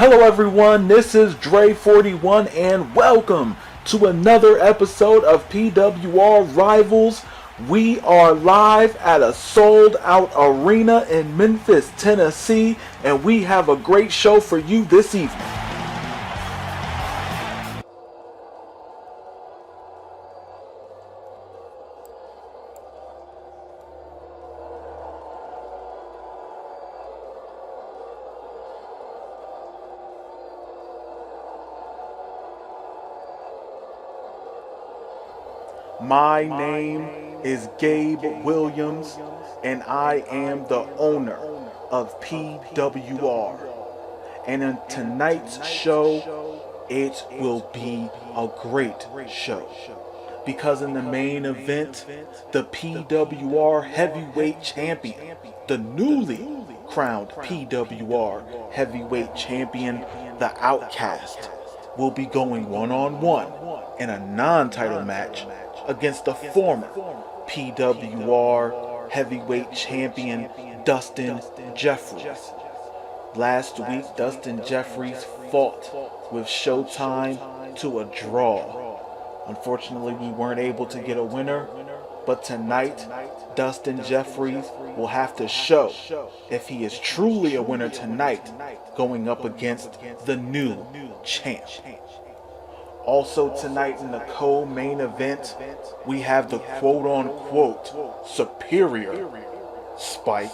Hello everyone, this is Dre41 and welcome to another episode of PWR Rivals. We are live at a sold out arena in Memphis, Tennessee, and we have a great show for you this evening. My name is Gabe Williams, and I am the owner of PWR. And in tonight's show, it will be a great show. Because in the main event, the PWR Heavyweight Champion, the newly crowned PWR Heavyweight Champion, the Outcast, will be going one-on-one in a non-title match against the former PWR Heavyweight Champion Dustin Jeffries. Last week, Dustin Jeffries fought with Showtime to a draw. Unfortunately, we weren't able to get a winner, but tonight, Dustin Jeffries will have to show if he is truly a winner tonight, going up against the new champ. Also tonight in the co-main event, we have the quote-unquote superior Spike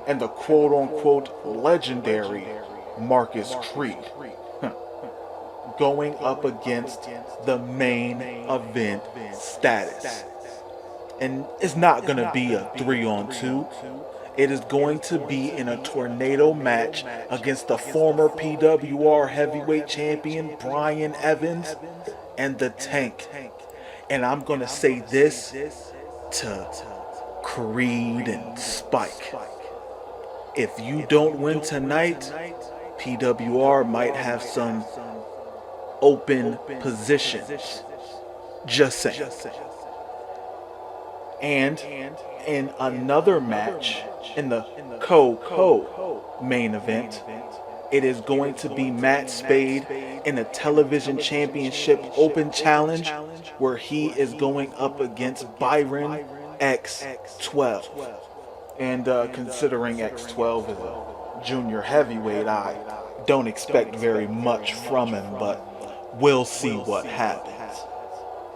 and the quote-unquote legendary Marcus Creed going up against the main event status. And it's not going to be a 3-on-2. It is going to be in a tornado match against the former PWR Heavyweight Champion Brian Evans and the Tank. And I'm going to say this to Creed and Spike. If you don't win tonight, PWR might have some open positions. Just saying. And in another match, in the main event, it is going to be Matt Spade in a television championship open challenge where he is going up against Byron X12. And considering X12 is a junior heavyweight, I don't expect very much from him, but we'll see what happens.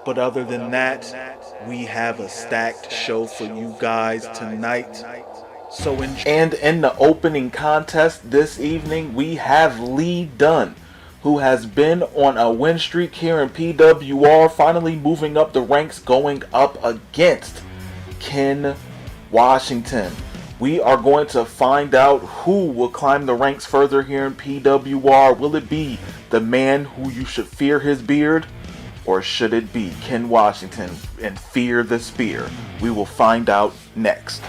But other than that, we have a stacked show for you guys tonight. So and in the opening contest this evening, we have Lee Dunn, who has been on a win streak here in PWR, finally moving up the ranks, going up against Ken Washington. We are going to find out who will climb the ranks further here in PWR. Will it be the man who you should fear his beard? Or should it be Ken Washington and fear the spear? We will find out next.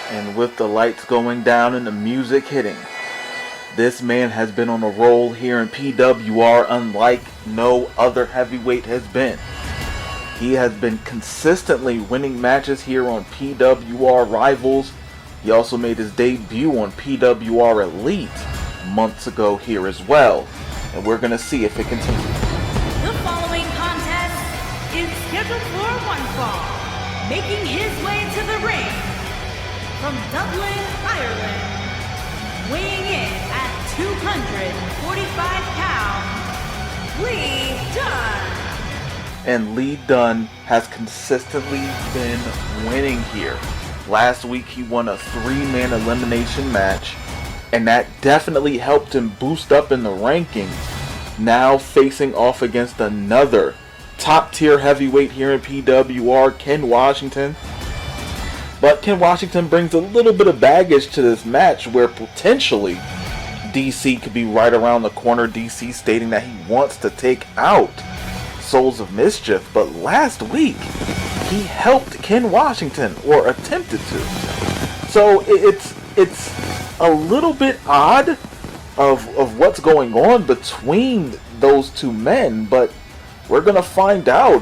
And with the lights going down and the music hitting, this man has been on a roll here in PWR unlike no other heavyweight has been. He has been consistently winning matches here on PWR Rivals. He also made his debut on PWR Elite months ago here as well, and we're gonna see if it continues. The following contest is scheduled for one fall. Making his way to the ring from Dublin, Ireland, weighing in at 245 pounds, Lee Dunn. And Lee Dunn has consistently been winning here. Last week he won a 3-man elimination match, and that definitely helped him boost up in the rankings. Now facing off against another top-tier heavyweight here in PWR, Ken Washington. But Ken Washington brings a little bit of baggage to this match where potentially DC could be right around the corner. DC stating that he wants to take out Souls of Mischief. But last week, he helped Ken Washington, or attempted to. So it's a little bit odd of what's going on between those two men, but we're gonna find out,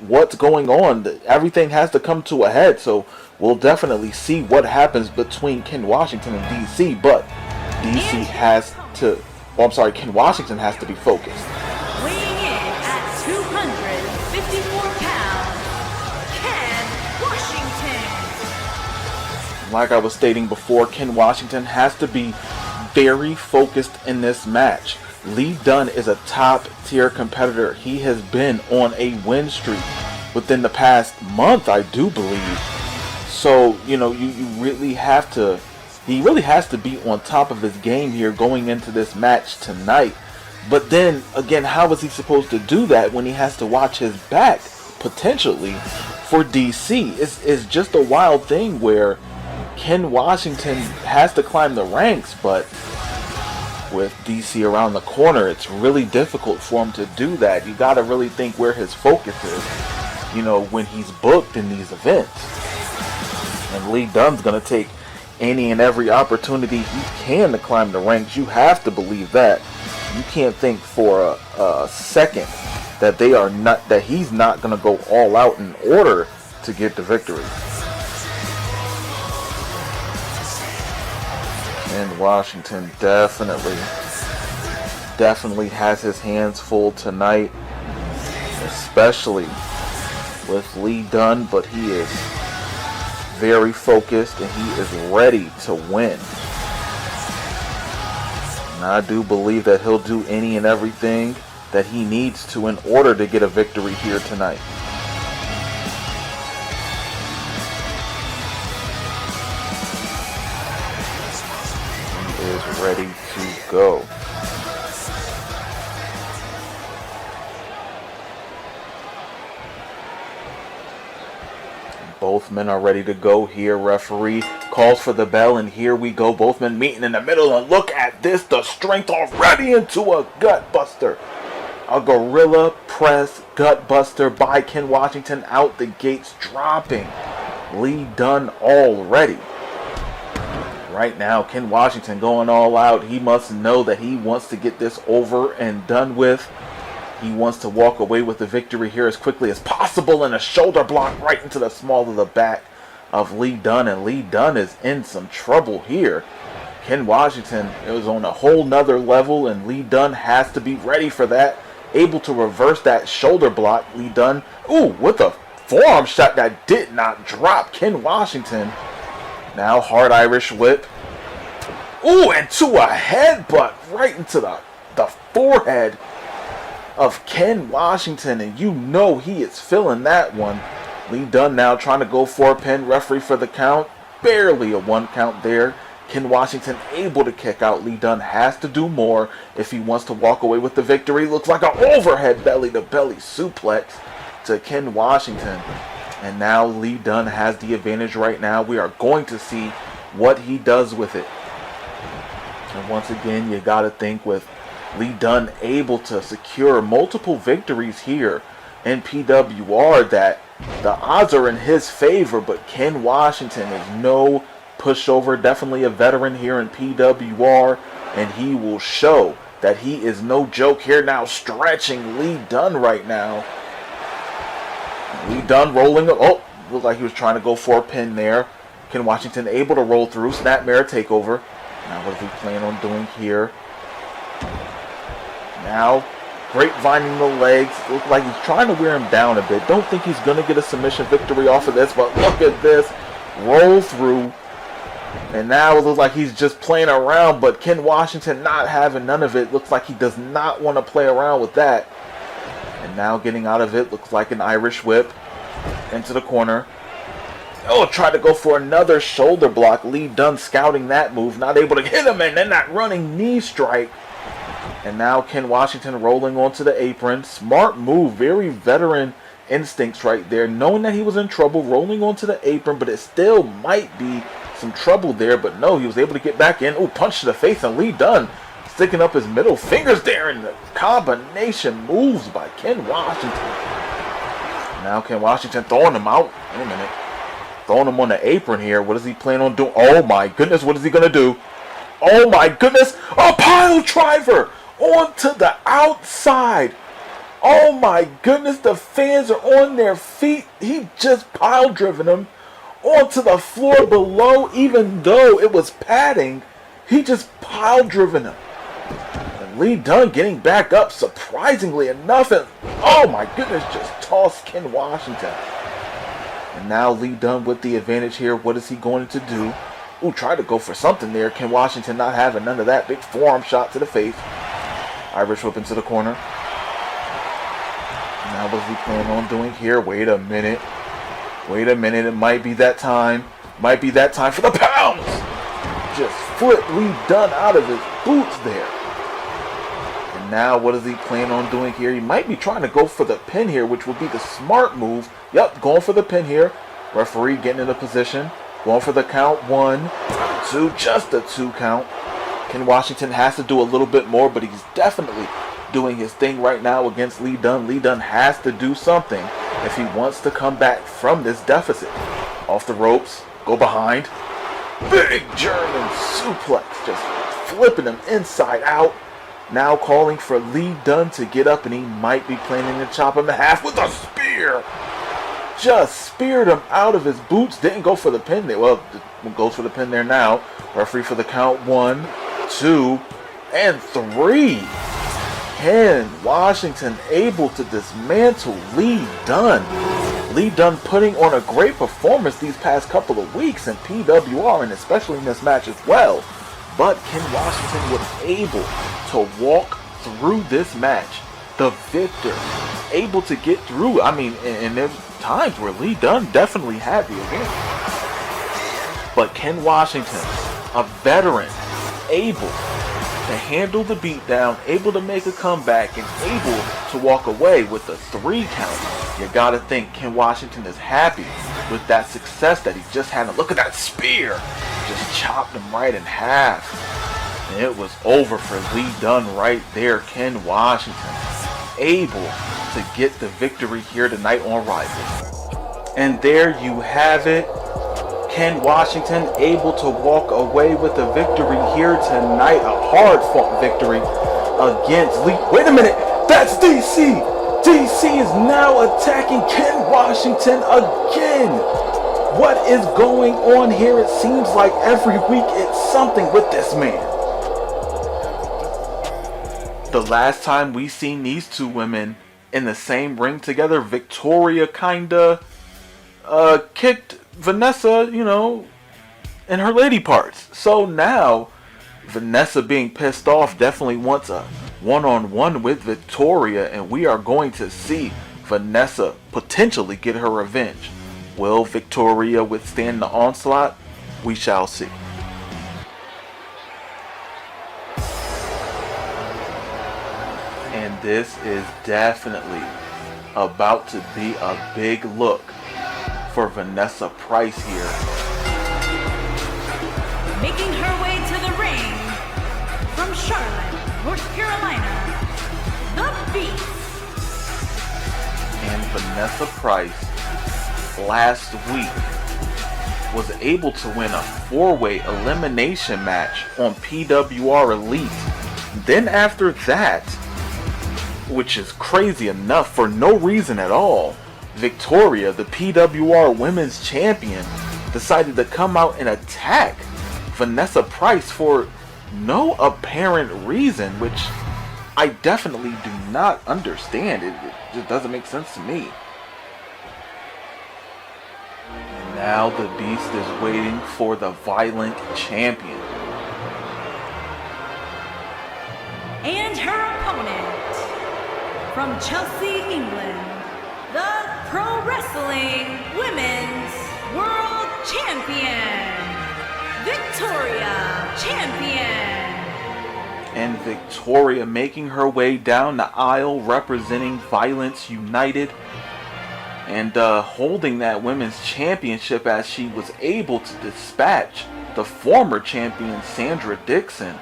what's going on. Everything has to come to a head, so we'll definitely see what happens between Ken Washington and DC, but DC has to, oh, I'm sorry, Ken Washington has to be focused. Weighing in at 254 pounds, Ken Washington. Like I was stating before, Ken Washington has to be very focused in this match. Lee Dunn is a top tier competitor. He has been on a win streak within the past month, I do believe. So, you really have to, he really has to be on top of his game here going into this match tonight. But then, again, how is he supposed to do that when he has to watch his back, potentially, for DC? It's just a wild thing where Ken Washington has to climb the ranks, but with DC around the corner, it's really difficult for him to do that. You got to really think where his focus is, when he's booked in these events. And Lee Dunn's going to take any and every opportunity he can to climb the ranks. You have to believe that. You can't think for a second that he's not going to go all out in order to get the victory. And Washington definitely has his hands full tonight, especially with Lee Dunn, but he is very focused and he is ready to win. And I do believe that he'll do any and everything that he needs to in order to get a victory here tonight. He is ready to go. Both men are ready to go here. Referee calls for the bell, and here we go. Both men meeting in the middle, and look at this. The strength already into a gut buster. A gorilla press gut buster by Ken Washington out the gates, dropping Lee Dunn already. Right now, Ken Washington going all out. He must know that he wants to get this over and done with. He wants to walk away with the victory here as quickly as possible, and a shoulder block right into the small of the back of Lee Dunn, and Lee Dunn is in some trouble here. Ken Washington is on a whole nother level, and Lee Dunn has to be ready for that. Able to reverse that shoulder block, Lee Dunn. Ooh, with a forearm shot that did not drop. Ken Washington now hard Irish whip. Ooh, and to a headbutt right into the forehead of Ken Washington, and he is feeling that one. Lee Dunn now trying to go for a pin. Referee for the count. Barely a 1 count there. Ken Washington able to kick out. Lee Dunn has to do more if he wants to walk away with the victory. Looks like an overhead belly-to-belly suplex to Ken Washington. And now Lee Dunn has the advantage right now. We are going to see what he does with it. And once again, you got to think with Lee Dunn able to secure multiple victories here in PWR that the odds are in his favor, but Ken Washington is no pushover, definitely a veteran here in PWR, and he will show that he is no joke here. Now stretching Lee Dunn right now. Lee Dunn rolling up. Oh, looked like he was trying to go for a pin there. Ken Washington able to roll through. Snapmare takeover. Now what is he planning on doing here? Now, grapevining the legs. Looks like he's trying to wear him down a bit. Don't think he's going to get a submission victory off of this, but look at this. Roll through. And now it looks like he's just playing around, but Ken Washington not having none of it. Looks like he does not want to play around with that. And now getting out of it, looks like an Irish whip into the corner. Oh, tried to go for another shoulder block. Lee Dunn scouting that move, not able to hit him, and then that running knee strike. And now Ken Washington rolling onto the apron. Smart move, very veteran instincts right there. Knowing that he was in trouble, rolling onto the apron, but it still might be some trouble there. But no, he was able to get back in. Oh, punch to the face, and Lee Dunn sticking up his middle fingers there, and the combination moves by Ken Washington. Now Ken Washington throwing him out. Wait a minute. Throwing him on the apron here. What is he planning on doing? Oh my goodness, what is he going to do? Oh my goodness, a pile driver onto the outside. Oh my goodness, the fans are on their feet. He just pile driven him onto the floor below, even though it was padding. He just pile driven him. And Lee Dunn getting back up, surprisingly enough, and oh my goodness, just tossed Ken Washington. And now Lee Dunn with the advantage here. What is he going to do? Ooh, try to go for something there. Ken Washington not having none of that. Big forearm shot to the face. Irish whip into the corner. Now what is he planning on doing here? Wait a minute. Wait a minute. It might be that time. Might be that time for the pounds. Just flip Lee Dunn out of his boots there. And now what is he planning on doing here? He might be trying to go for the pin here, which would be the smart move. Yep, going for the pin here. Referee getting in a position. Going for the count. 1, 2, just a 2 count. Ken Washington has to do a little bit more, but he's definitely doing his thing right now against Lee Dunn. Lee Dunn has to do something if he wants to come back from this deficit. Off the ropes. Go behind. Big German suplex. Just flipping him inside out. Now calling for Lee Dunn to get up, and he might be planning to chop him in half with a spear. Just speared him out of his boots. Didn't go for the pin there. Well, goes for the pin there now. Referee for the count. 1, 2, and 3. Ken Washington able to dismantle Lee Dunn. Lee Dunn putting on a great performance these past couple of weeks in PWR, and especially in this match as well. But Ken Washington was able to walk through this match. The victor, able to get through. I mean, and there's times where Lee Dunn definitely had the advantage. But Ken Washington, a veteran, able to handle the beatdown, able to make a comeback, and able to walk away with a 3 count. You gotta think Ken Washington is happy with that success that he just had. And look at that spear. Just chopped him right in half. And it was over for Lee Dunn right there. Ken Washington able to get the victory here tonight on Rival. And there you have it. Ken Washington able to walk away with a victory here tonight. A hard-fought victory against Lee. Wait a minute. That's DC. DC is now attacking Ken Washington again. What is going on here? It seems like every week it's something with this man. The last time we seen these two women in the same ring together, Victoria kinda kicked Vanessa, you know, in her lady parts. So now Vanessa, being pissed off, definitely wants a one-on-one with Victoria, and we are going to see Vanessa potentially get her revenge. Will Victoria withstand the onslaught? We shall see. And this is definitely about to be a big look for Vanessa Price here. Making her way to the ring from Charlotte, North Carolina, the Beast. And Vanessa Price last week was able to win a 4-way elimination match on PWR Elite. Then after that, which is crazy enough for no reason at all, Victoria, the PWR Women's Champion, decided to come out and attack Vanessa Price for no apparent reason, which I definitely do not understand. It just doesn't make sense to me. And now the Beast is waiting for the Violent Champion. And her opponent, from Chelsea, England, the Pro Wrestling Women's World Champion, Victoria Champion. And Victoria making her way down the aisle representing Violence United and holding that women's championship as she was able to dispatch the former champion Sandra Dixon,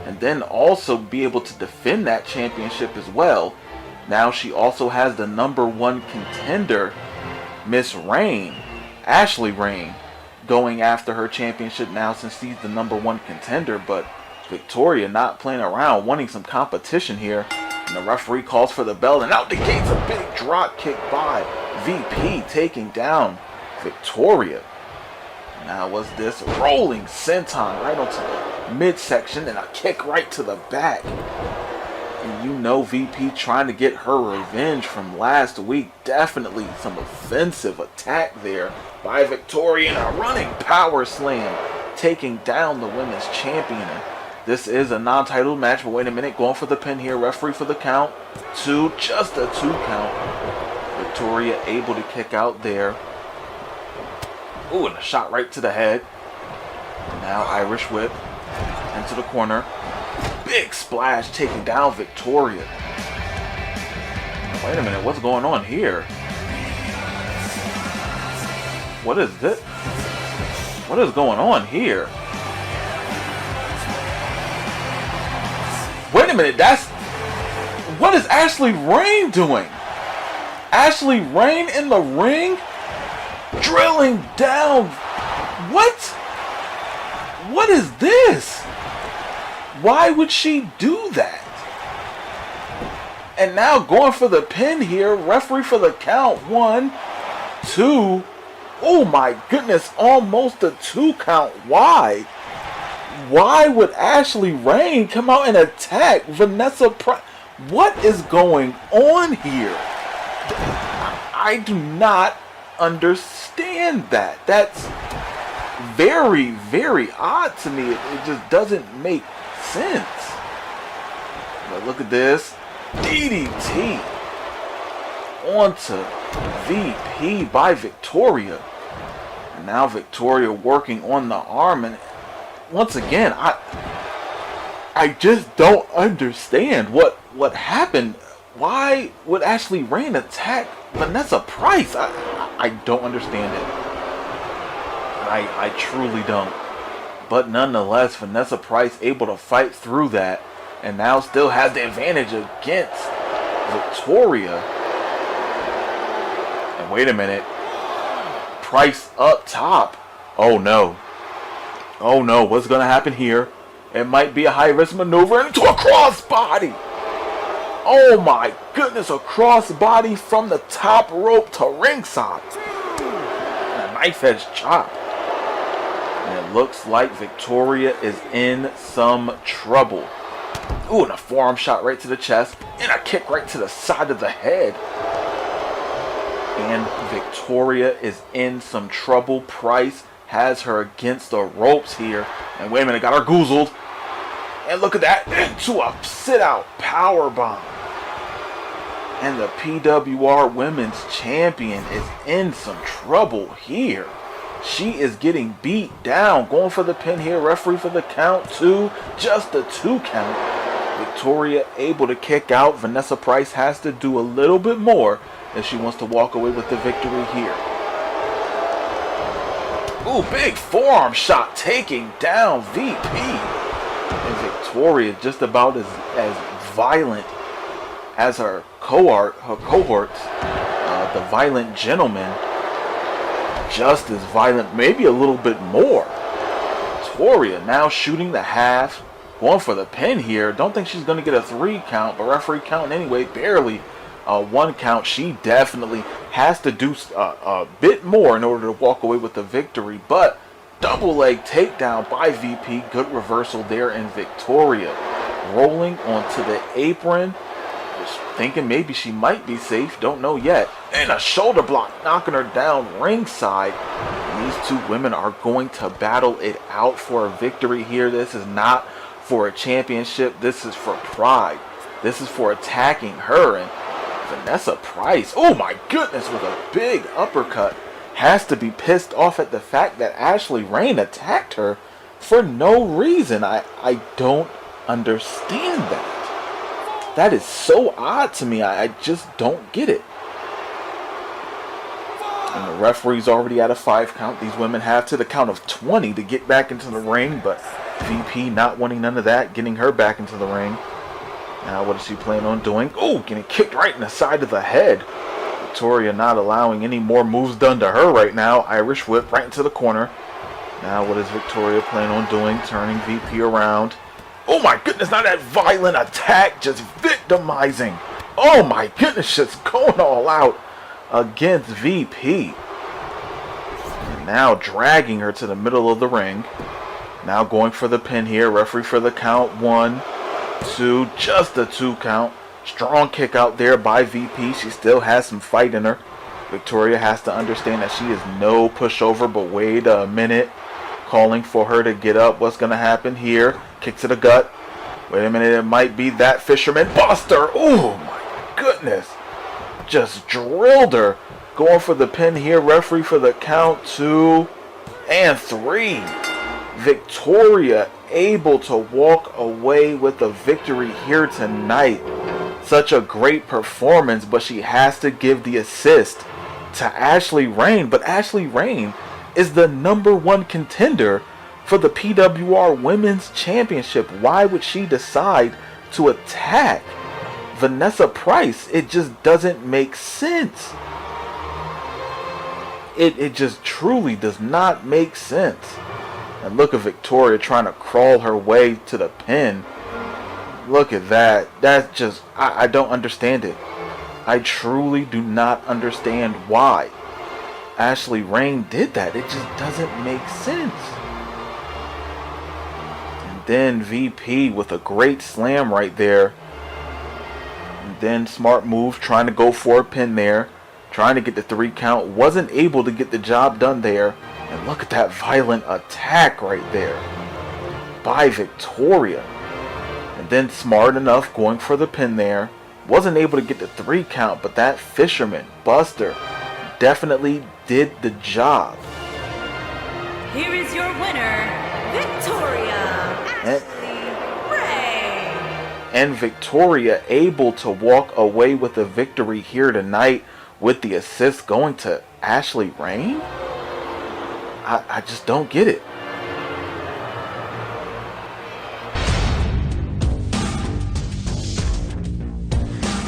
and then also be able to defend that championship as well. Now she also has the #1 contender, Miss Rain, Ashley Rain, going after her championship now since she's the #1 contender. But Victoria not playing around, wanting some competition here. And the referee calls for the bell, and out the gates a big drop kick by VP, taking down Victoria. Now what's this? Rolling senton right onto the midsection and a kick right to the back. And you know VP trying to get her revenge from last week. Definitely some offensive attack there by Victoria, and a running power slam, taking down the women's champion. This is a non-title match, but wait a minute, going for the pin here. Referee for the count. Two, just a 2 count. Victoria able to kick out there. Ooh, and a shot right to the head. Now Irish whip into the corner. Big splash taking down Victoria. Wait a minute, what's going on here? What is this? What is going on here? Wait a minute, what is Ashley Rain doing? Ashley Rain in the ring? Drilling down. What? What is this? Why would she do that? And now going for the pin here. Referee for the count. 1, 2. Oh my goodness. Almost a 2 count. Why? Why would Ashley Rain come out and attack Vanessa Price? What is going on here? I do not understand that. That's very, very odd to me. It just doesn't make sense. But look at this. DDT onto VP by Victoria. And now Victoria working on the arm, and once again, I just don't understand what happened. Why would Ashley Rain attack Vanessa Price? I don't understand it. I truly don't. But nonetheless, Vanessa Price able to fight through that, and now still has the advantage against Victoria. And wait a minute. Price up top. Oh no. Oh no, what's going to happen here? It might be a high-risk maneuver into a crossbody. Oh my goodness, a crossbody from the top rope to ringside. And a knife edge chop. And it looks like Victoria is in some trouble. Ooh, and a forearm shot right to the chest. And a kick right to the side of the head. And Victoria is in some trouble. Price has her against the ropes here. And wait a minute, got her goozled. And look at that, into a sit-out powerbomb. And the PWR Women's Champion is in some trouble here. She is getting beat down. Going for the pin here. Referee for the count. 2. Just a 2 count. Victoria able to kick out. Vanessa Price has to do a little bit more if she wants to walk away with the victory here. Ooh, big forearm shot taking down VP. And Victoria just about as violent as her cohorts, the Violent Gentlemen. Just as violent, maybe a little bit more. Victoria now shooting the half, going for the pin here. Don't think she's going to get a 3 count, but referee count anyway, barely a 1 count. She definitely has to do a bit more in order to walk away with the victory, but double leg takedown by VP. Good reversal there in Victoria. Rolling onto the apron. Just thinking maybe she might be safe. Don't know yet. And a shoulder block knocking her down ringside. And these two women are going to battle it out for a victory here. This is not for a championship. This is for pride. This is for attacking her. And Vanessa Price, oh my goodness, with a big uppercut. Has to be pissed off at the fact that Ashley Rain attacked her for no reason. I don't understand that. That is so odd to me. I just don't get it. And the referee's already at a 5 count. These women have to the count of 20 to get back into the ring, but VP not wanting none of that, getting her back into the ring. Now what is she planning on doing? Oh, getting kicked right in the side of the head. Victoria not allowing any more moves done to her right now. Irish whip right into the corner. Now what is Victoria planning on doing? Turning VP around. Oh my goodness, not that violent attack, just victimizing. Oh my goodness, just going all out against VP. And Now dragging her to the middle of the ring. Now going for the pin here. Referee for the count. 1, 2. Just a 2 count. Strong kick out there by VP. She still has some fight in her. Victoria has to understand that she is no pushover. But wait a minute. Calling for her to get up. What's going to happen here? Kick to the gut. Wait a minute. It might be that fisherman buster. Oh my goodness. Just drilled her. Going for the pin here. Referee for the count. 2 and 3. Victoria able to walk away with a victory here tonight. Such a great performance, but she has to give the assist to Ashley Rain. But Ashley Rain is the #1 contender for the PWR Women's Championship. Why would she decide to attack Vanessa Price? It just doesn't make sense. It just truly does not make sense. And look at Victoria trying to crawl her way to the pin. Look at that. That's just, I don't understand it. I truly do not understand why Ashley Rain did that. It just doesn't make sense. And then VP with a great slam right there. And then smart move, trying to go for a pin there. Trying to get the 3 count. Wasn't able to get the job done there. And look at that violent attack right there by Victoria. And then smart enough going for the pin there. Wasn't able to get the 3 count, but that fisherman buster definitely did the job. Here is your winner, Victoria Ashley Ray. And Victoria able to walk away with a victory here tonight with the assist going to Ashley Rain? I just don't get it.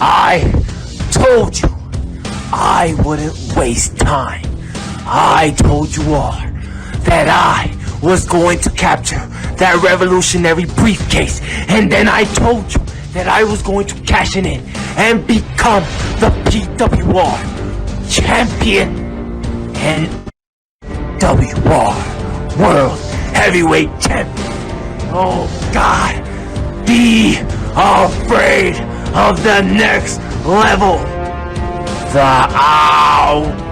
I told you I wouldn't waste time. I told you all that I was going to capture that revolutionary briefcase, and then I told you that I was going to cash it in and become the PWR champion and PWR World Heavyweight Champion. Oh God, be afraid of the next level, the Outcast.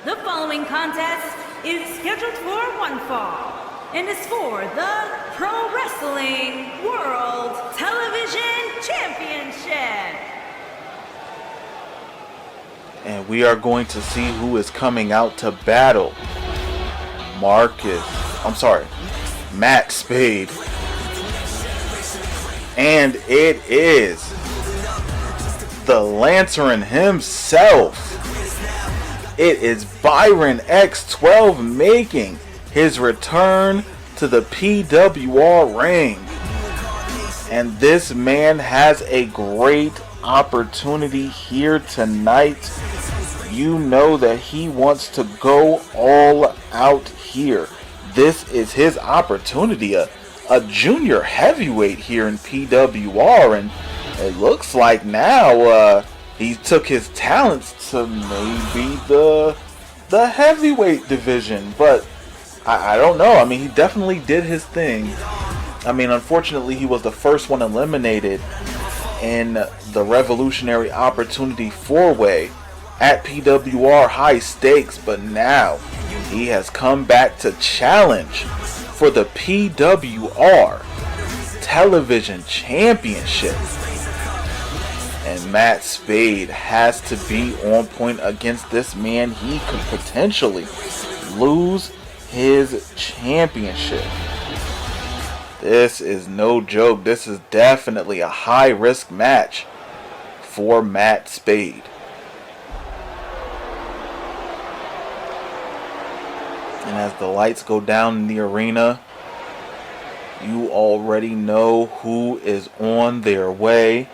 The following contest is scheduled for one fall and is for the Pro Wrestling World Television Championship. And we are going to see who is coming out to battle. Matt Spade. And it is the Lantern himself. It is Byron X12 making his return to the PWR ring. And this man has a great opportunity here tonight. You know that he wants to go all out here. This is his opportunity, a junior heavyweight here in PWR, and it looks like now he took his talents to maybe the heavyweight division, but I don't know. I mean, he definitely did his thing. I mean, unfortunately, he was the first one eliminated in the Revolutionary Opportunity 4-way at PWR High Stakes, but now he has come back to challenge for the PWR Television Championship. And Matt Spade has to be on point against this man. He could potentially lose his championship. This is no joke. This is definitely a high-risk match for Matt Spade. And as the lights go down in the arena, you already know who is on their way.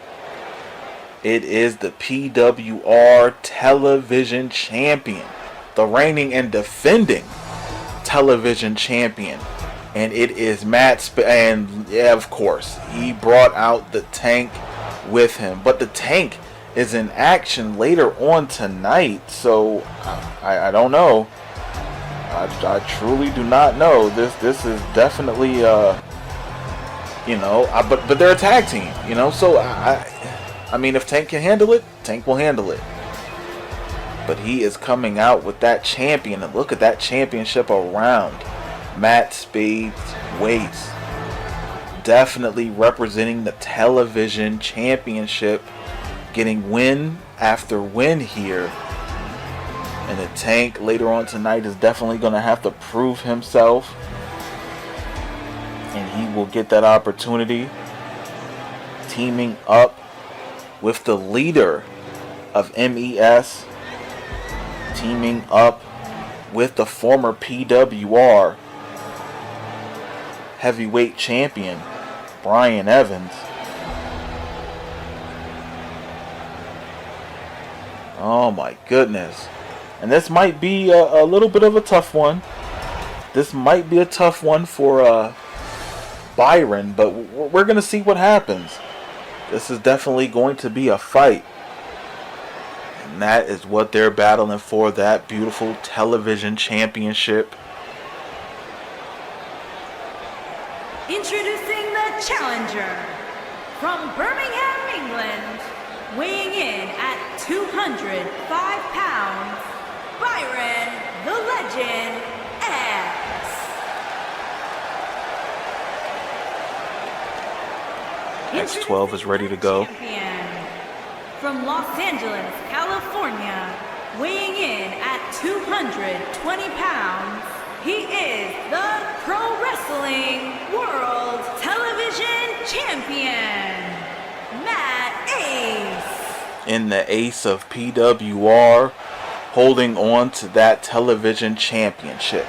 It is the PWR Television Champion, the reigning and defending Television Champion. And it is Matt Spade. And yeah, of course, he brought out the tank with him. But the Tank is in action later on tonight, so I don't know. I truly do not know. This is definitely but they're a tag team, So I mean, if Tank can handle it, Tank will handle it. But he is coming out with that champion, and look at that championship around Matt Spade's waist. Definitely representing the television championship, getting win after win here. And the Tank later on tonight is definitely going to have to prove himself. And he will get that opportunity, teaming up with the leader of MES, teaming up with the former PWR heavyweight champion, Brian Evans. Oh my goodness. And this might be a little bit of a tough one. This might be a tough one for Byron, but we're going to see what happens. This is definitely going to be a fight. And that is what they're battling for, that beautiful television championship. Introducing the challenger from Birmingham, England, weighing in at 205 pounds, Byron the Legend X. X12 is ready to go. Champion from Los Angeles, California, weighing in at 220 pounds, he is the Pro Wrestling World Television Champion, Matt Ace. In the Ace of PWR, holding on to that television championship.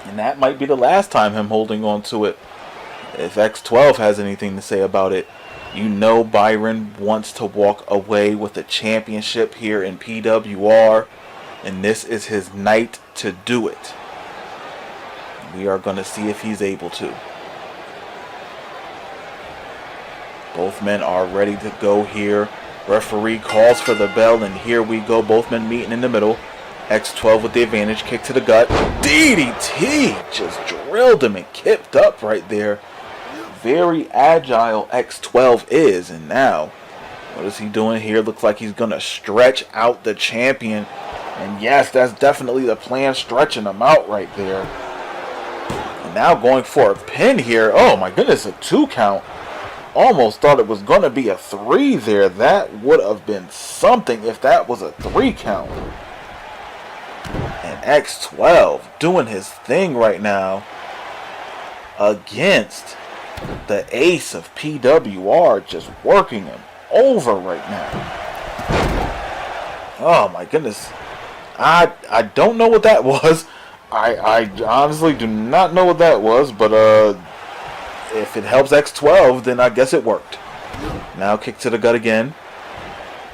And that might be the last time him holding on to it. If X12 has anything to say about it, Byron wants to walk away with the championship here in PWR, and this is his night to do it. We are going to see if he's able to. Both men are ready to go here. Referee calls for the bell, and here we go. Both men meeting in the middle. X12 with the advantage. Kick to the gut. DDT! Just drilled him and kipped up right there. Very agile X12 is. And now, what is he doing here? Looks like he's going to stretch out the champion. And yes, that's definitely the plan. Stretching him out right there. And now going for a pin here. Oh my goodness, a 2 count. Almost thought it was going to be a 3 there. That would have been something if that was a 3 count. And X12 doing his thing right now against the Ace of PWR, just working him over right now. Oh my goodness. I don't know what that was. I honestly do not know what that was, but if it helps X12, then I guess it worked. Now kick to the gut again.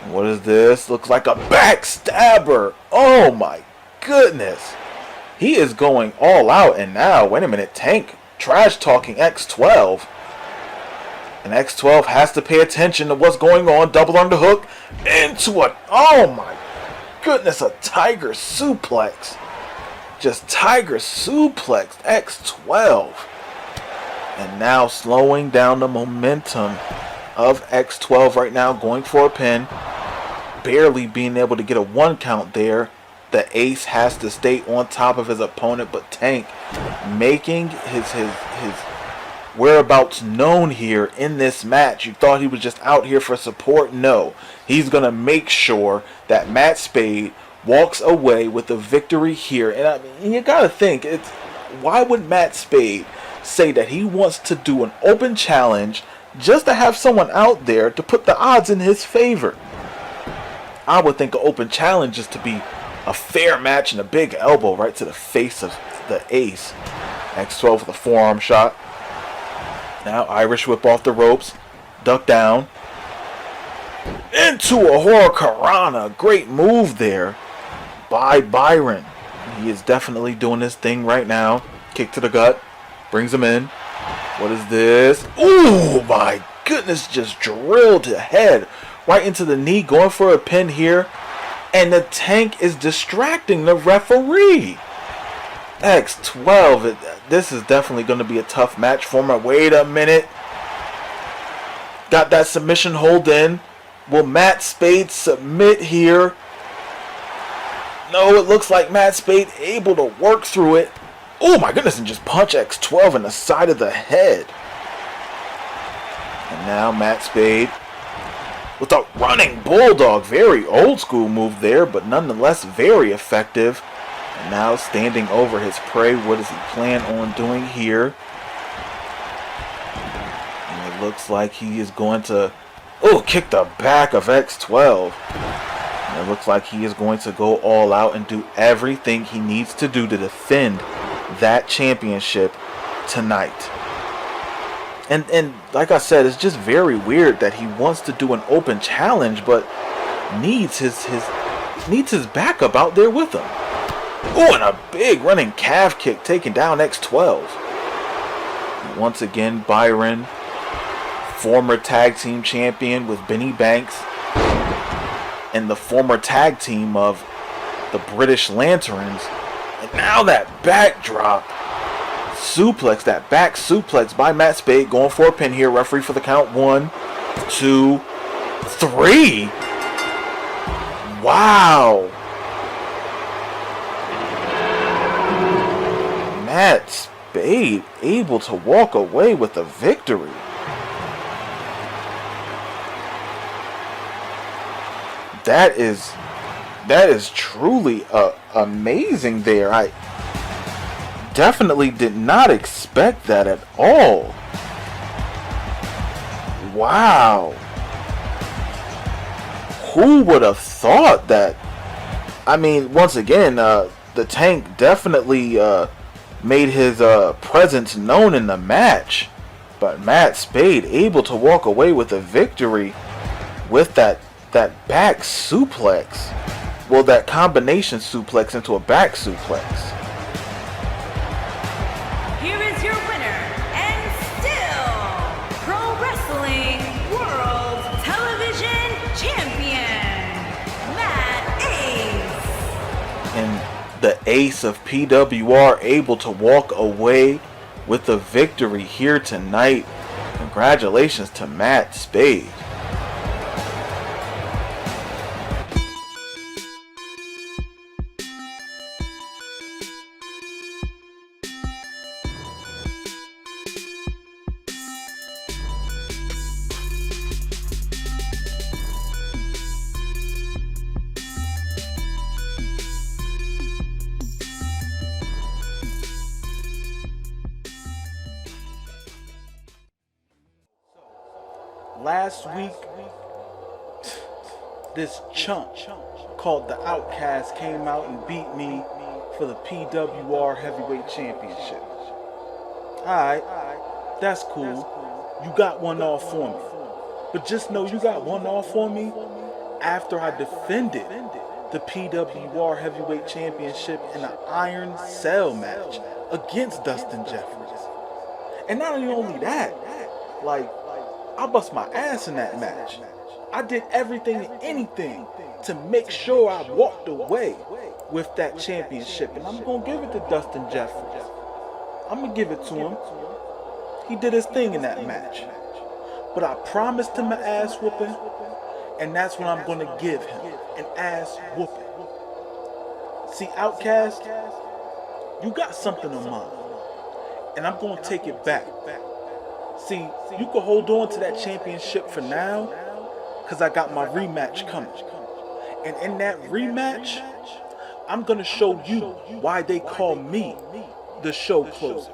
What is this? Looks like a backstabber. Oh my goodness. He is going all out. And now, wait a minute, Tank trash talking X12. And X12 has to pay attention to what's going on. Double underhook into it. Oh my goodness, a tiger suplex. Just tiger suplex X12. And now slowing down the momentum of X12 right now, going for a pin. Barely being able to get a 1 count there. The Ace has to stay on top of his opponent, but Tank making his whereabouts known here in this match. You thought he was just out here for support? No. He's going to make sure that Matt Spade walks away with the victory here. And I mean, you got to think, why would Matt Spade say that he wants to do an open challenge just to have someone out there to put the odds in his favor? I would think an open challenge is to be a fair match and a big elbow right to the face of the Ace. X12 with a forearm shot. Now Irish whip off the ropes. Duck down. Into a Hurricanrana. Great move there by Byron. He is definitely doing this thing right now. Kick to the gut. Brings him in. What is this? Ooh, my goodness, just drilled to head right into the knee, going for a pin here. And the Tank is distracting the referee. X12, this is definitely going to be a tough match for him. Wait a minute. Got that submission hold in. Will Matt Spade submit here? No, it looks like Matt Spade able to work through it. Oh my goodness, and just punch X12 in the side of the head. And now Matt Spade with a running bulldog. Very old school move there, but nonetheless very effective. And now standing over his prey. What does he plan on doing here? And it looks like he is going to kick the back of X12. And it looks like he is going to go all out and do everything he needs to do to defend that championship tonight. And like I said, it's just very weird that he wants to do an open challenge, but needs his backup out there with him. Oh, and a big running calf kick taking down X12. And once again, Byron, former tag team champion with Benny Banks, and the former tag team of the British Lanterns. And now that backdrop suplex, that back suplex by Matt Spade, going for a pin here. Referee for the count. 1, 2, 3. Wow. Matt Spade able to walk away with a victory. That is truly amazing there. I definitely did not expect that at all. Wow. Who would have thought that? I mean, once again, the Tank definitely made his presence known in the match. But Matt Spade able to walk away with a victory with that back suplex. Well, that combination suplex into a back suplex. Here is your winner, and still Pro Wrestling World Television Champion, Matt Ace. And the ace of PWR able to walk away with a victory here tonight. Congratulations to Matt Spade. Last week, this chump called the Outcast came out and beat me for the PWR Heavyweight Championship. Alright, that's cool. You got one off for me. But just know you got one off for me after I defended the PWR Heavyweight Championship in an Iron Cell match against Dustin Jeffries. And not only that, like, I bust my ass in that match. I did everything and anything to make sure I walked away with that championship. And I'm going to give it to Dustin Jeffries. I'm going to give it to him. He did his thing in that match. But I promised him an ass whooping, and that's what I'm going to give him, an ass whooping. See, Outcast, you got something on mine, and I'm going to take it back. See, you can hold on to that championship for now, because I got my rematch coming. And in that rematch, I'm going to show you why they call me the show closer.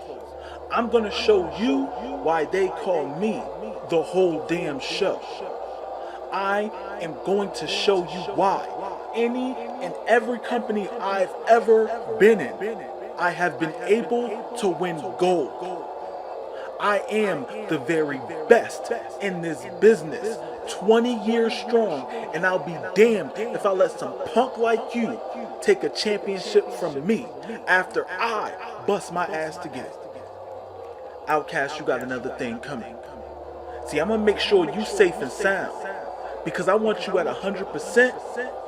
I'm going to show you why they call me the whole damn show. I am going to show you why. Any and every company I've ever been in, I have been able to win gold. I am the very best in this business, 20 years strong, and I'll be damned if I let some punk like you take a championship from me after I bust my ass to get it. Outcast, you got another thing coming. See, I'm gonna make sure you safe and sound because I want you at 100%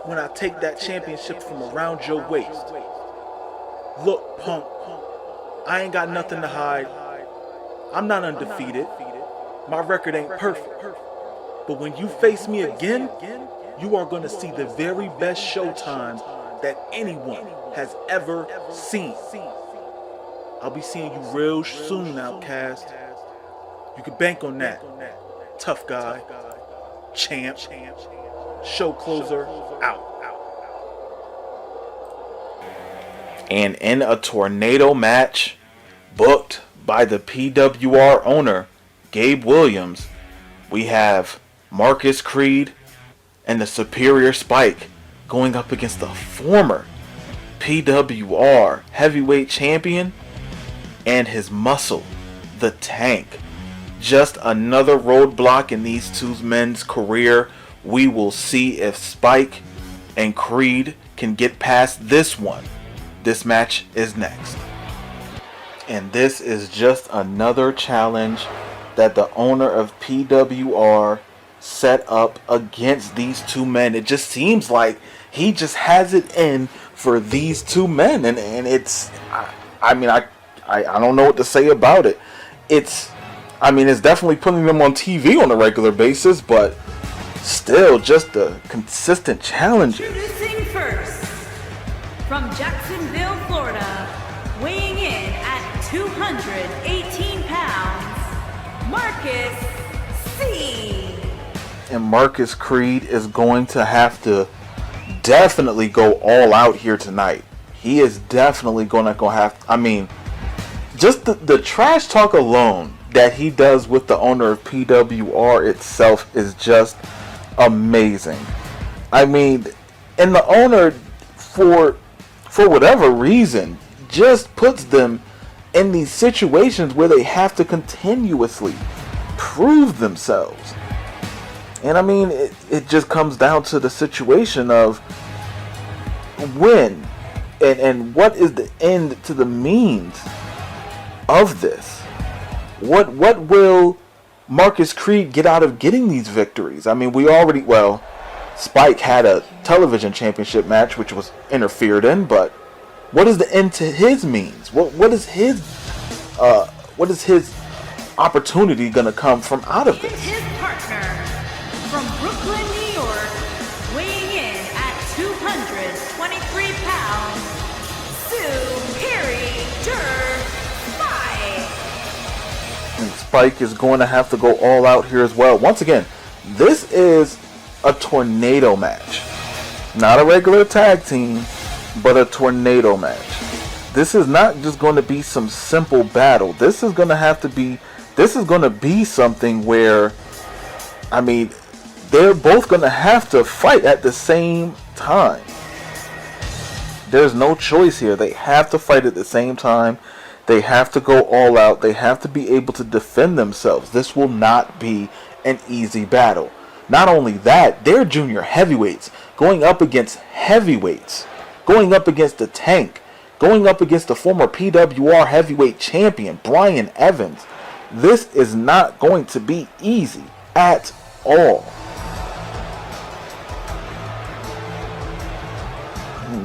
when I take that championship from around your waist. Look, punk, I ain't got nothing to hide. I'm not undefeated. My record ain't perfect. But when you face me again, you are gonna see the very best showtime that anyone has ever seen. I'll be seeing you real soon, Outcast. You can bank on that. Tough guy, champ, show closer, out. And in a tornado match booked by the PWR owner, Gabe Williams, we have Marcus Creed and the Superior Spike going up against the former PWR heavyweight champion and his muscle, the Tank. Just another roadblock in these two men's career. We will see if Spike and Creed can get past this one. This match is next. And this is just another challenge that the owner of PWR set up against these two men. It just seems like he just has it in for these two men. And it's, I don't know what to say about it. It's definitely putting them on TV on a regular basis, but still just the consistent challenges. Introducing first, from Jacksonville, Florida, weighing in at 218 pounds, Marcus C. And Marcus Creed is going to have to definitely go all out here tonight. He is definitely going to have, just the trash talk alone that he does with the owner of PWR itself is just amazing. And the owner, for whatever reason, just puts them in these situations where they have to continuously prove themselves. And it just comes down to the situation of when and what is the end to the means of this. What will Marcus Creed get out of getting these victories? Spike had a television championship match which was interfered in, but what is the end to his means? What is his opportunity gonna come from out of this? His partner from Brooklyn, New York, weighing in at 223 pounds, Superior Spike. And Spike is going to have to go all out here as well. Once again, this is a tornado match. Not a regular tag team, but a tornado match. This is not just going to be some simple battle. This is going to be something where, they're both going to have to fight at the same time. There's no choice here. They have to fight at the same time. They have to go all out. They have to be able to defend themselves. This will not be an easy battle. Not only that, they're junior heavyweights going up against heavyweights, going up against the Tank, going up against the former PWR heavyweight champion, Brian Evans. This is not going to be easy at all.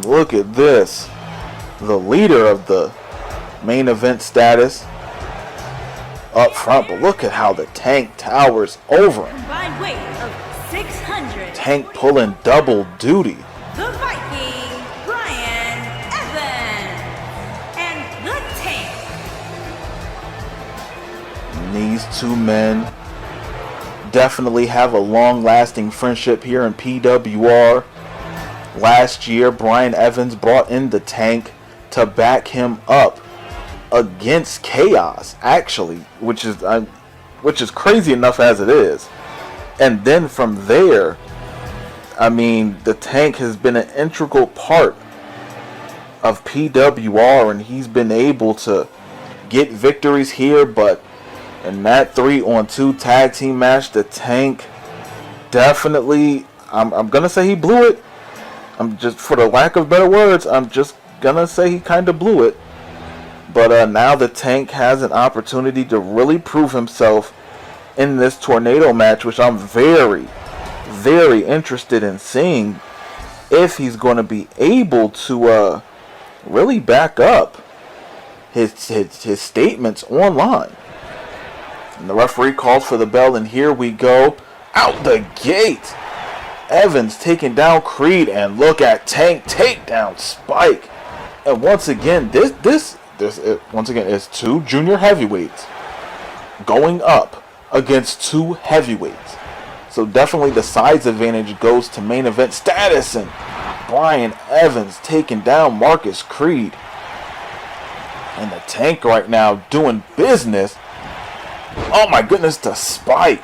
Look at this. The leader of the main event status up front, but look at how the Tank towers over him. Combined weight of 600. Tank pulling double duty. The Viking, Brian Evans, and the Tank. And these two men definitely have a long-lasting friendship here in PWR. Last year, Brian Evans brought in the Tank to back him up against Chaos, actually, which is crazy enough as it is. And then from there, the Tank has been an integral part of PWR, and he's been able to get victories here. But in that 3-on-2 tag team match, the Tank definitely, I'm gonna say he blew it. I'm just, for the lack of better words, I'm just gonna say he kind of blew it. But now the Tank has an opportunity to really prove himself in this tornado match, which I'm very, very interested in seeing if he's going to be able to really back up his statements online. And the referee calls for the bell, and here we go. Out the gate, Evans taking down Creed, and look at Tank take down Spike. And once again, this is two junior heavyweights going up against two heavyweights. So definitely the size advantage goes to main event status, and Brian Evans taking down Marcus Creed. And the Tank right now doing business. Oh my goodness, to Spike.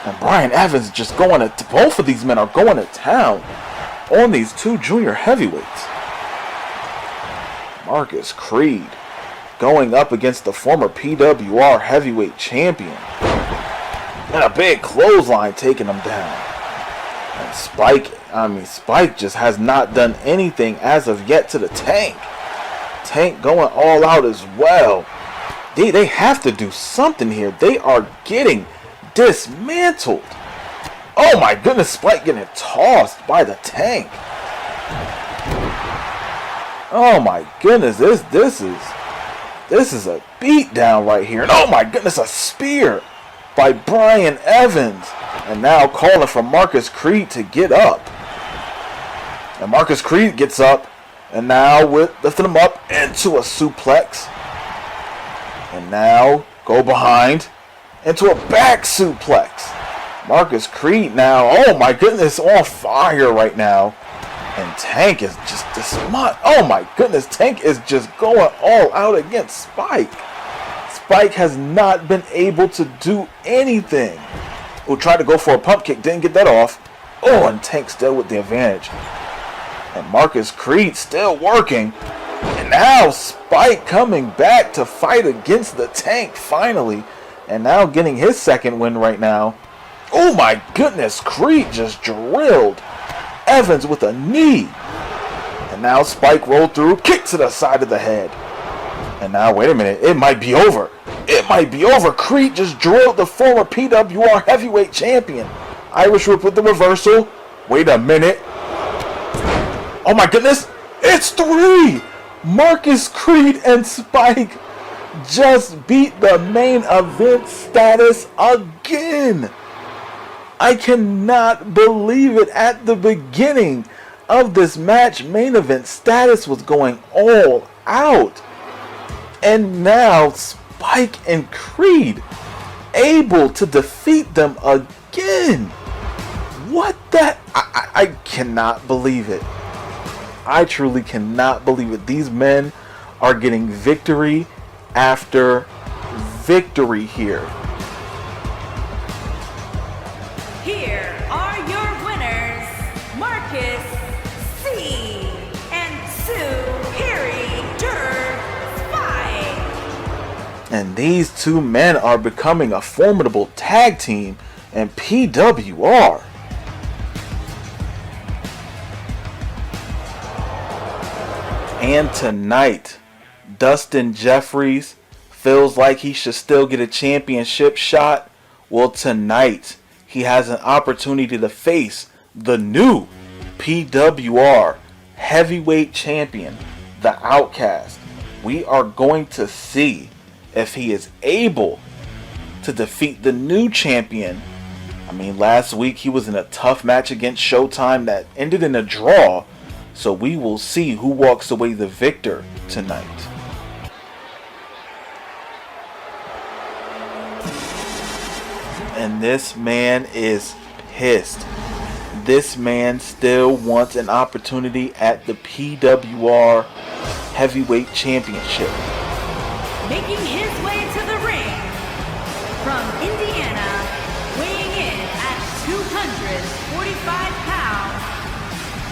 And Brian Evans just going to, both of these men are going to town on these two junior heavyweights. Marcus Creed going up against the former PWR heavyweight champion. And a big clothesline taking him down. And Spike just has not done anything as of yet to the Tank. Tank going all out as well. They have to do something here. They are getting dismantled. Oh my goodness, Spike getting tossed by the Tank. Oh my goodness, this is a beatdown right here. And oh my goodness, a spear by Brian Evans. And now calling for Marcus Creed to get up. And Marcus Creed gets up, and now with lifting him up into a suplex. And now go behind into a back suplex. Marcus Creed now, oh my goodness, on fire right now. And Tank is just oh my goodness, Tank is just going all out against Spike. Spike has not been able to do anything. Who tried to go for a pump kick, didn't get that off. Oh, and Tank still with the advantage. And Marcus Creed still working. And now Spike coming back to fight against the Tank finally. And now getting his second win right now. Oh my goodness, Creed just drilled Evans with a knee. And now Spike rolled through, kick to the side of the head. And now, wait a minute, it might be over. It might be over. Creed just drilled the former PWR heavyweight champion. Irish Whip with the reversal. Wait a minute. Oh my goodness, it's 3. Marcus Creed and Spike just beat the main event status again. I cannot believe it. At the beginning of this match, main event status was going all out. And now Spike and Creed able to defeat them again. What that? I cannot believe it. I truly cannot believe it. These men are getting victory after victory here. Here are your winners, Marcus C. and Sue Harry Spike. And these two men are becoming a formidable tag team in PWR. And tonight, Dustin Jeffries feels like he should still get a championship shot. Well, tonight, he has an opportunity to face the new PWR heavyweight champion, the Outcast. We are going to see if he is able to defeat the new champion. I mean, last week he was in a tough match against Showtime that ended in a draw. So we will see who walks away the victor tonight. And this man is pissed. This man still wants an opportunity at the PWR Heavyweight Championship. Making his way to the ring from Indiana, weighing in at 245 pounds,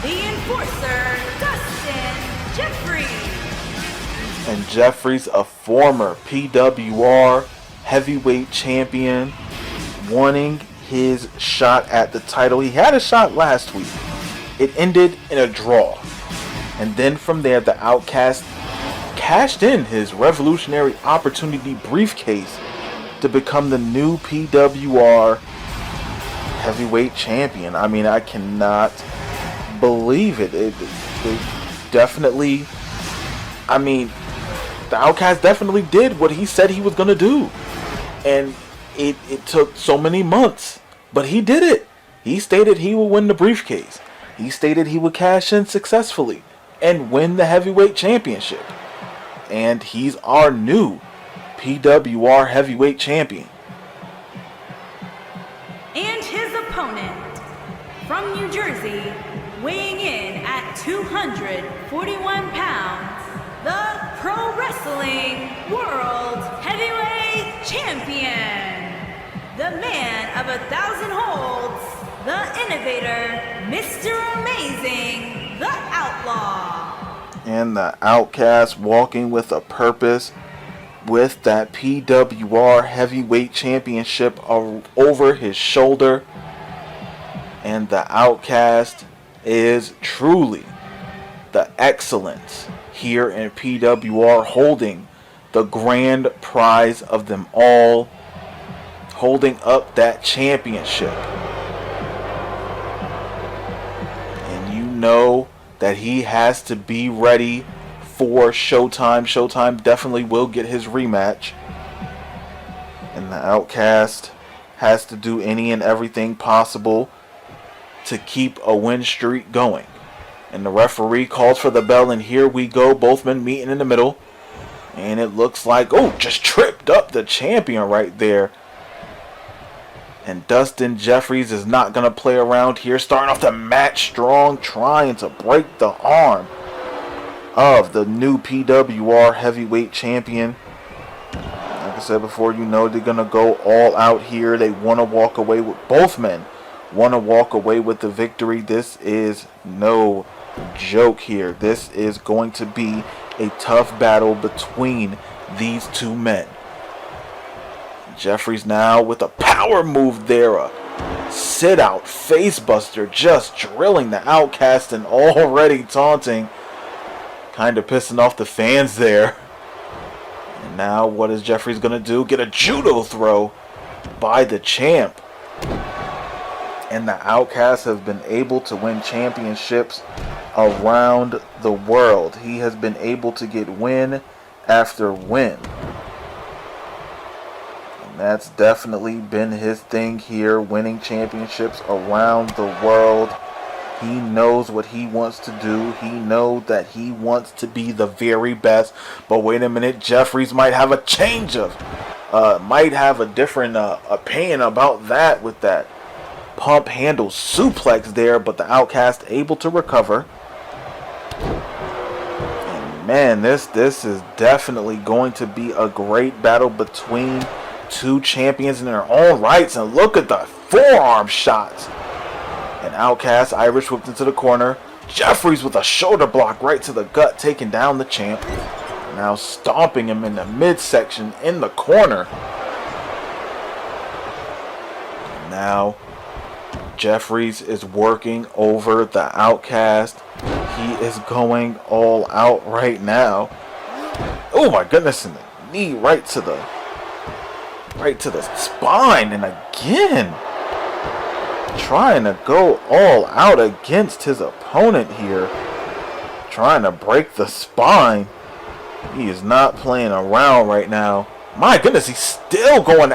the enforcer, Dustin Jeffries. And Jeffries, a former PWR heavyweight champion, wanting his shot at the title. He had a shot last week. It ended in a draw. And then from there, the Outcast cashed in his revolutionary opportunity briefcase to become the new PWR heavyweight champion. I mean, I cannot believe it. It definitely, I mean, the Outcast definitely did what he said he was going to do. And it took so many months, but he did it. He stated he would win the briefcase. He stated he would cash in successfully and win the heavyweight championship. And he's our new PWR heavyweight champion. And his opponent, from New Jersey, weighing in at 241 pounds, the Pro Wrestling World Heavyweight Champion, the man of 1,000 holds, the innovator, Mr. Amazing, the Outlaw. And the Outcast walking with a purpose, with that PWR Heavyweight Championship over his shoulder. And the Outcast is truly the excellence here in PWR, holding the grand prize of them all, holding up that championship. And you know that he has to be ready for Showtime. Showtime definitely will get his rematch. And the Outcast has to do any and everything possible to keep a win streak going. And the referee calls for the bell, and here we go. Both men meeting in the middle. And it looks like, oh, just tripped up the champion right there. And Dustin Jeffries is not going to play around here. Starting off the match strong, trying to break the arm of the new PWR heavyweight champion. Like I said before, you know they're going to go all out here. They want to walk away with, both men want to walk away with the victory. This is no joke here. This is going to be a tough battle between these two men. Jeffries now with a power move there, a sit out face buster, just drilling the Outcast and already taunting, kind of pissing off the fans there. And now what is Jeffries gonna do? Get a judo throw by the champ. And the Outcasts have been able to win championships around the world. He has been able to get win after win. And that's definitely been his thing here, winning championships around the world. He knows what he wants to do. He knows that he wants to be the very best. But wait a minute, Jeffries might have a change of, might have a different opinion about that with that pump handle suplex there, but the Outcast able to recover. And man, this is definitely going to be a great battle between two champions in their own rights. And look at the forearm shots. And Outcast Irish whipped into the corner. Jeffries with a shoulder block right to the gut, taking down the champ. Now stomping him in the midsection in the corner. Now Jeffries is working over the Outcast. He is going all out right now. Oh my goodness, and the knee right to the spine, and again trying to go all out against his opponent here, trying to break the spine. He is not playing around right now. My goodness, he's still going.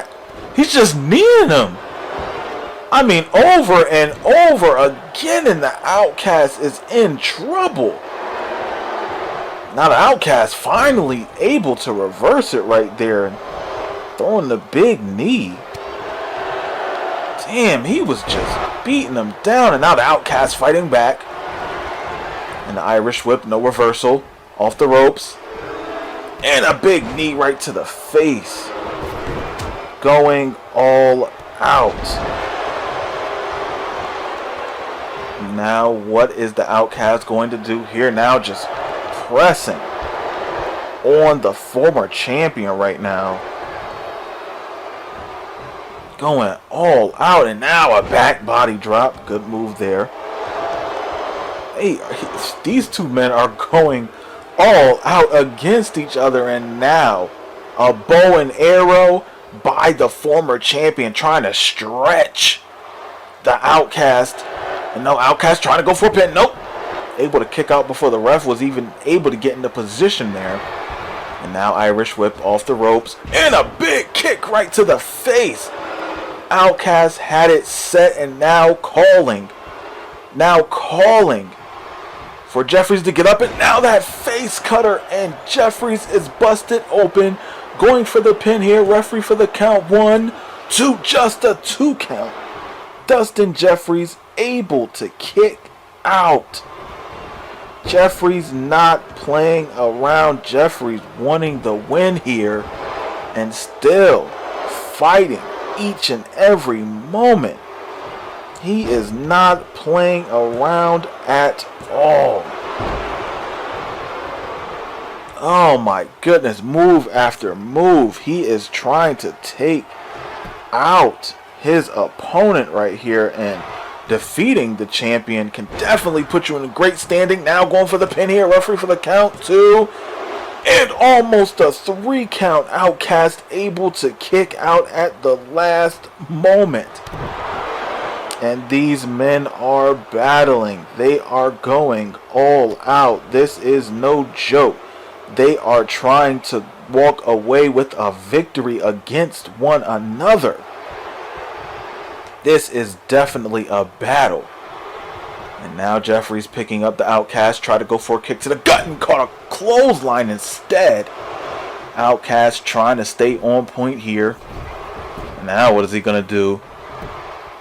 He's just kneeing him. I mean, over and over again, and the Outcast is in trouble. Now the Outcast finally able to reverse it right there and throwing the big knee. Damn, he was just beating him down, and now the Outcast fighting back. And the Irish whip, no reversal, off the ropes. And a big knee right to the face. Going all out. Now what is the Outcast going to do here? Now just pressing on the former champion right now. Going all out, and now a back body drop. Good move there. Hey, these two men are going all out against each other, and now a bow and arrow by the former champion trying to stretch the Outcast. And no, Outcast trying to go for a pin. Nope. Able to kick out before the ref was even able to get into position there. And now Irish Whip off the ropes. And a big kick right to the face. Outcast had it set and now calling. Now calling for Jeffries to get up. And now that face cutter. And Jeffries is busted open. Going for the pin here. Referee for the count. 1, 2. Just a 2 count. Dustin Jeffries able to kick out. Jeffries not playing around. Jeffries wanting the win here and still fighting each and every moment. He is not playing around at all. Oh my goodness, move after move. He is trying to take out his opponent right here, and defeating the champion can definitely put you in a great standing. Now going for the pin here. Referee for the count. 2. And almost a 3 count. Outcast able to kick out at the last moment. And these men are battling. They are going all out. This is no joke. They are trying to walk away with a victory against one another. This is definitely a battle. And now Jeffries picking up the Outcast. Try to go for a kick to the gut and caught a clothesline instead. Outcast trying to stay on point here. And now what is he going to do?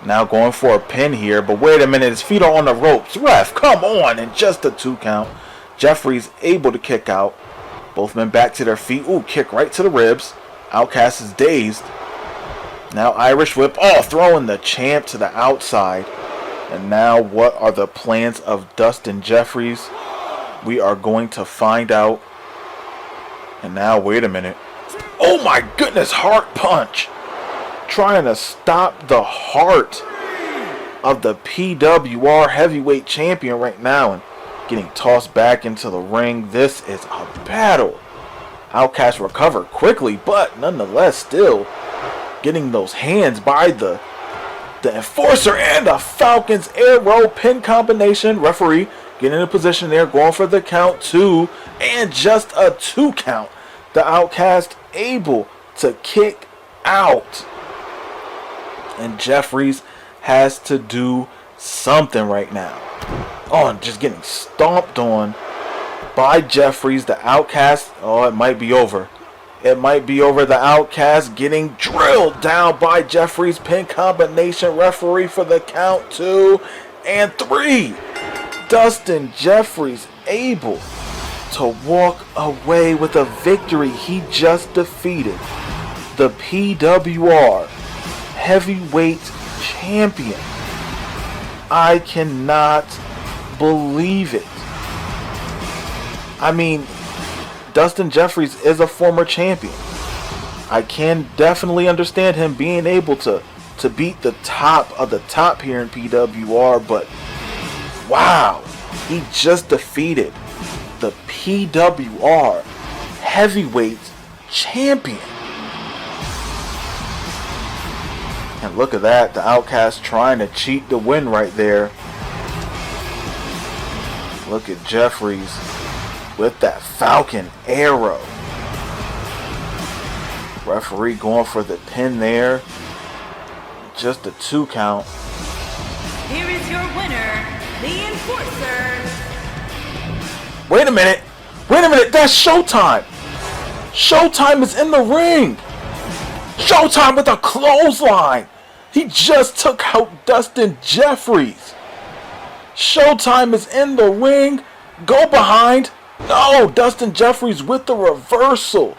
Now going for a pin here. But wait a minute. His feet are on the ropes. Ref, come on. And just a 2 count. Jeffries able to kick out. Both men back to their feet. Ooh, kick right to the ribs. Outcast is dazed. Now Irish Whip, throwing the champ to the outside. And now what are the plans of Dustin Jeffries? We are going to find out. And now, wait a minute. Oh my goodness, heart punch. Trying to stop the heart of the PWR heavyweight champion right now. And getting tossed back into the ring. This is a battle. Outcast recovered quickly, but nonetheless still getting those hands by the Enforcer, and a Falcon's Arrow pin combination. Referee getting in a position there, going for the count. 2, and just a 2 count. The Outcast able to kick out. And Jeffries has to do something right now. Just getting stomped on by Jeffries. The Outcast, it might be over. It might be over. The Outcast getting drilled down by Jeffries. Pin combination. Referee for the count. 2 and 3. Dustin Jeffries able to walk away with a victory. He just defeated the PWR heavyweight champion. I cannot believe it. I mean, Dustin Jeffries is a former champion. I can definitely understand him being able to beat the top of the top here in PWR, but wow, he just defeated the PWR heavyweight champion. And look at that, the Outcast trying to cheat the win right there. Look at Jeffries with that Falcon Arrow. Referee going for the pin there. Just a 2 count. Here is your winner, the Enforcer. Wait a minute. That's Showtime. Showtime is in the ring. Showtime with a clothesline. He just took out Dustin Jeffries. Showtime is in the ring. Go behind. No, Dustin Jeffries with the reversal.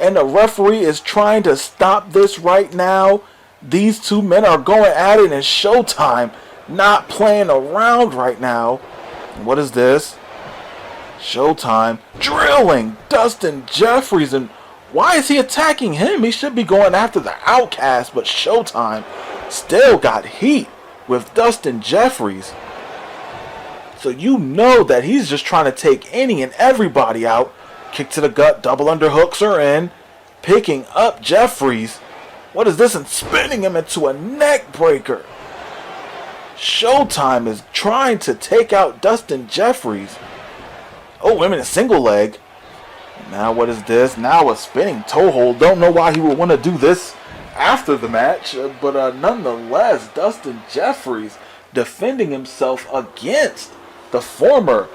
And the referee is trying to stop this right now. These two men are going at it in Showtime. Not playing around right now. What is this? Showtime drilling Dustin Jeffries. And why is he attacking him? He should be going after the Outcast. But Showtime still got heat with Dustin Jeffries. So you know that he's just trying to take any and everybody out. Kick to the gut, double underhooks are in. Picking up Jeffries. What is this? And spinning him into a neck breaker. Showtime is trying to take out Dustin Jeffries. Oh, I'm in a single leg. Now what is this? Now a spinning toe hold. Don't know why he would want to do this after the match. But nonetheless, Dustin Jeffries defending himself against the former